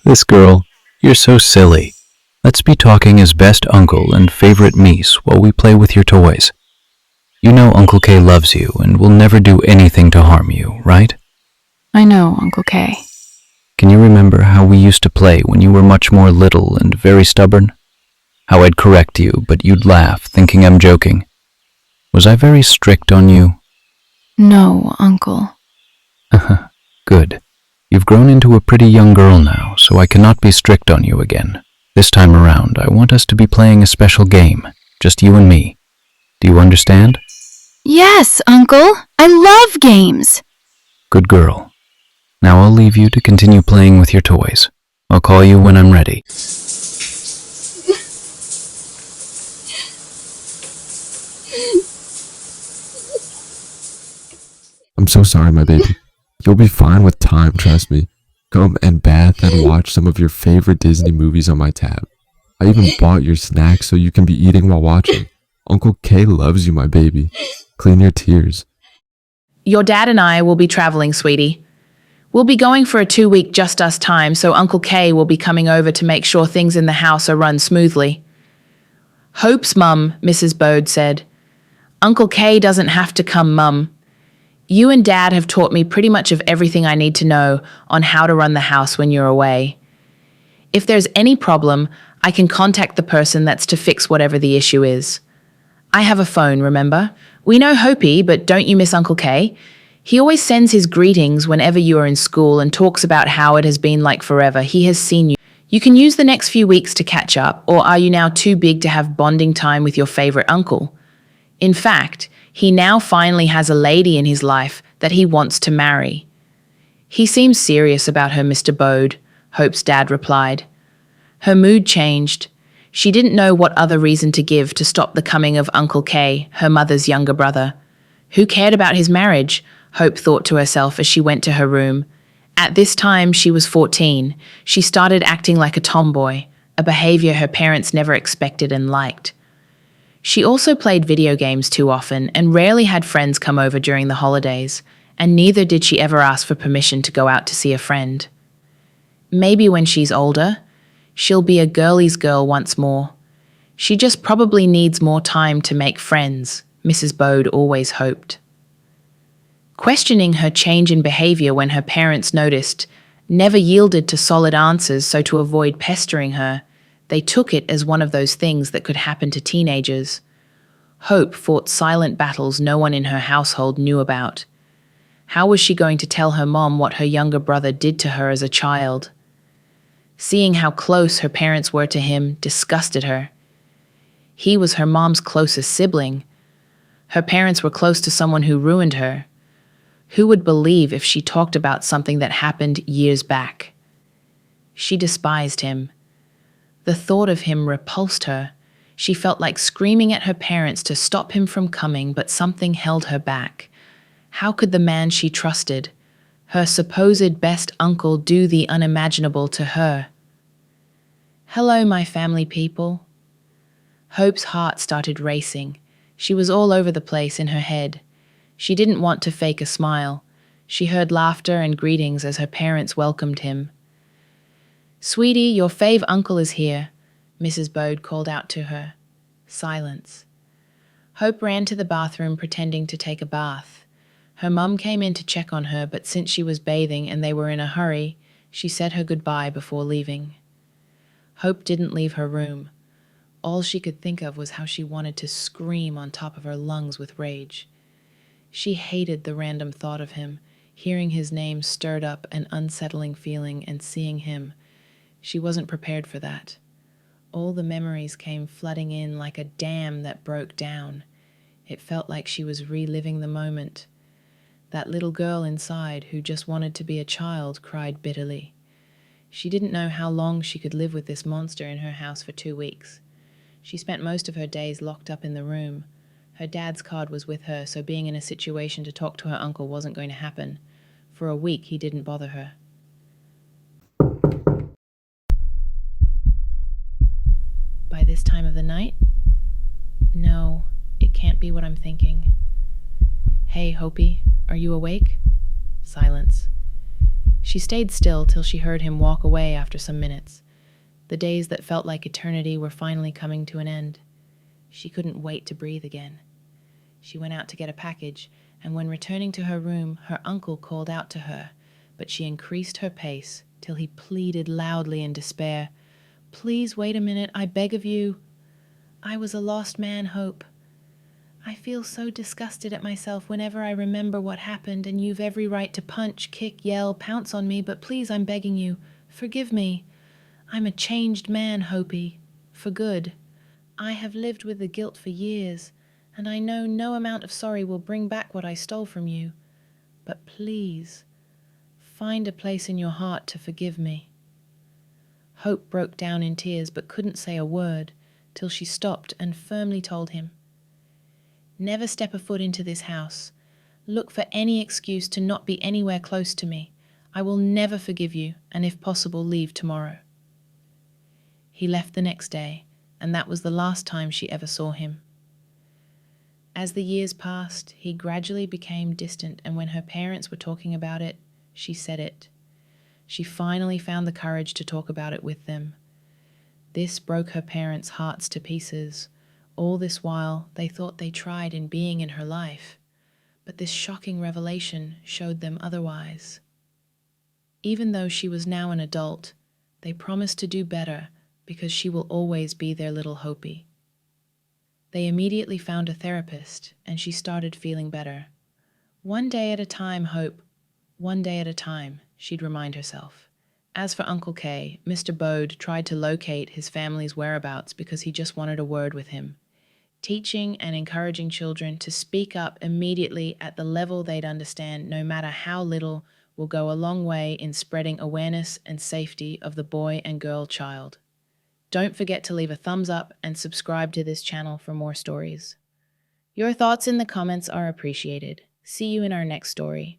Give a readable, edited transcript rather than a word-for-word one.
This girl, you're so silly. Let's be talking as best uncle and favorite niece while we play with your toys. You know Uncle K loves you and will never do anything to harm you, right? I know, Uncle K. Can you remember how we used to play when you were much more little and very stubborn? How I'd correct you, but you'd laugh, thinking I'm joking. Was I very strict on you? No, Uncle. Good. You've grown into a pretty young girl now, so I cannot be strict on you again. This time around, I want us to be playing a special game, just you and me. Do you understand? Yes, Uncle. I love games. Good girl. Now I'll leave you to continue playing with your toys. I'll call you when I'm ready. I'm so sorry, my baby. You'll be fine with time, trust me. Come and bath and watch some of your favorite Disney movies on my tab. I even bought your snacks so you can be eating while watching. Uncle K loves you, my baby. Clean your tears. Your dad and I will be traveling, sweetie. We'll be going for a 2-week just us time, so Uncle K will be coming over to make sure things in the house are run smoothly. Hope's mum, Mrs. Bode said. Uncle K doesn't have to come, Mum. You and Dad have taught me pretty much of everything I need to know on how to run the house when you're away. If there's any problem, I can contact the person that's to fix whatever the issue is. I have a phone, remember? We know Hopi, but don't you miss Uncle K? He always sends his greetings whenever you are in school and talks about how it has been like forever. He has seen you. You can use the next few weeks to catch up, or are you now too big to have bonding time with your favorite uncle? In fact, he now finally has a lady in his life that he wants to marry. He seems serious about her, Mr. Bode, Hope's dad replied. Her mood changed. She didn't know what other reason to give to stop the coming of Uncle K, her mother's younger brother. Who cared about his marriage? Hope thought to herself as she went to her room. At this time, she was 14. She started acting like a tomboy, a behavior her parents never expected and liked. She also played video games too often and rarely had friends come over during the holidays, and neither did she ever ask for permission to go out to see a friend. Maybe when she's older, she'll be a girly's girl once more. She just probably needs more time to make friends, Mrs. Bode always hoped. Questioning her change in behavior when her parents noticed, never yielded to solid answers, so to avoid pestering her, they took it as one of those things that could happen to teenagers. Hope fought silent battles no one in her household knew about. How was she going to tell her mom what her younger brother did to her as a child? Seeing how close her parents were to him disgusted her. He was her mom's closest sibling. Her parents were close to someone who ruined her. Who would believe if she talked about something that happened years back? She despised him. The thought of him repulsed her. She felt like screaming at her parents to stop him from coming, but something held her back. How could the man she trusted, her supposed best uncle, do the unimaginable to her? Hello, my family people. Hope's heart started racing. She was all over the place in her head. She didn't want to fake a smile. She heard laughter and greetings as her parents welcomed him. Sweetie, your fave uncle is here, Mrs. Bode called out to her. Silence. Hope ran to the bathroom pretending to take a bath. Her mum came in to check on her, but since she was bathing and they were in a hurry, she said her goodbye before leaving. Hope didn't leave her room. All she could think of was how she wanted to scream on top of her lungs with rage. She hated the random thought of him. Hearing his name stirred up an unsettling feeling, and seeing him, she wasn't prepared for that. All the memories came flooding in like a dam that broke down. It felt like she was reliving the moment. That little girl inside, who just wanted to be a child, cried bitterly. She didn't know how long she could live with this monster in her house for 2 weeks. She spent most of her days locked up in the room. Her dad's card was with her, so being in a situation to talk to her uncle wasn't going to happen. For a week, he didn't bother her. By this time of the night? No, it can't be what I'm thinking. Hey, Hopi, are you awake? Silence. She stayed still till she heard him walk away after some minutes. The days that felt like eternity were finally coming to an end. She couldn't wait to breathe again. She went out to get a package, and when returning to her room, her uncle called out to her, but she increased her pace till he pleaded loudly in despair, "Please wait a minute, I beg of you. I was a lost man, Hope. I feel so disgusted at myself whenever I remember what happened, and you've every right to punch, kick, yell, pounce on me, but please, I'm begging you, forgive me. I'm a changed man, Hopi, for good. I have lived with the guilt for years, and I know no amount of sorry will bring back what I stole from you. But please, find a place in your heart to forgive me." Hope broke down in tears but couldn't say a word till she stopped and firmly told him, "Never step a foot into this house. Look for any excuse to not be anywhere close to me. I will never forgive you, and if possible, leave tomorrow." He left the next day, and that was the last time she ever saw him. As the years passed, he gradually became distant, and when her parents were talking about it, she said it. She finally found the courage to talk about it with them. This broke her parents' hearts to pieces. All this while, they thought they tried in being in her life, but this shocking revelation showed them otherwise. Even though she was now an adult, they promised to do better because she will always be their little Hopi. They immediately found a therapist, and she started feeling better. "One day at a time, Hope. One day at a time," she'd remind herself. As for Uncle K, Mr. Bode tried to locate his family's whereabouts because he just wanted a word with him. Teaching and encouraging children to speak up immediately at the level they'd understand, no matter how little, will go a long way in spreading awareness and safety of the boy and girl child. Don't forget to leave a thumbs up and subscribe to this channel for more stories. Your thoughts in the comments are appreciated. See you in our next story.